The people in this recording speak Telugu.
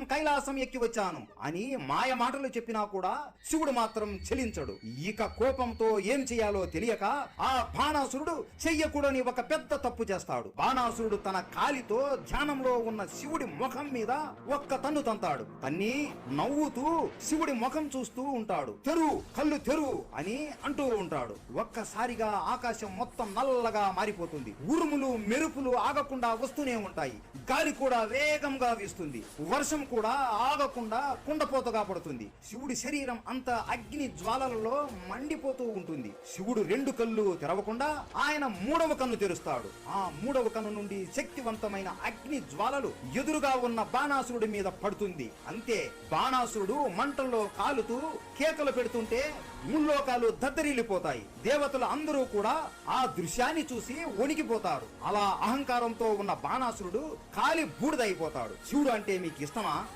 కైలాసం ఎక్కి వచ్చాను అని మాయ మాటలు చెప్పినా కూడా శివుడు మాత్రం చెలించడు. ఇక కోపంతో ఏం చేయాలో తెలియక ఆ బాణాసురుడు చెయ్యకూడని ఒక పెద్ద తప్పు చేస్తాడు. బాణాసురుడు తన కాలితో ధ్యానంలో ఉన్న శివుడి ముఖం మీద ఒక్క తన్ను తంతాడు. తన్ని నవ్వుతూ శివుడి ముఖం చూస్తూ ఉంటాడు. తెరువు, కళ్ళు తెరువు అని అంటూ ఉంటాడు. ఒక్కసారిగా ఆకాశం మొత్తం నల్లగా మారిపోతుంది. ఉరుములు మెరుపులు ఆగకుండా వస్తూనే ఉంటాయి. గాలి కూడా వేగంగా వీస్తుంది. వర్షం కూడా ఆగకుండా కుండపోతగా పడుతుంది. శివుడి శరీరం అంతా అగ్ని జ్వాలలలో మండిపోతూ ఉంటుంది. శివుడు రెండు కళ్ళు తెరవకుండా ఆయన మూడవ కన్ను తెరుస్తాడు. ఆ మూడవ కన్ను నుండి శక్తివంతమైన అగ్ని జ్వాలలు ఎదురుగా ఉన్న బాణాసురుడి మీద పడుతుంది. అంతే, బాణాసురుడు మంటల్లో కాలుతూ కేకలు పెడుతుంటే ముల్లోకాలు దద్దరిల్లిపోతాయి. దేవతలు అందరూ కూడా ఆ దృశ్యాన్ని చూసి వణికిపోతారు. అలా అహంకారంతో ఉన్న బాణాసురుడు కాలి బూడిదైపోతాడు. శివుడు అంటే మీకు ఇష్టమా?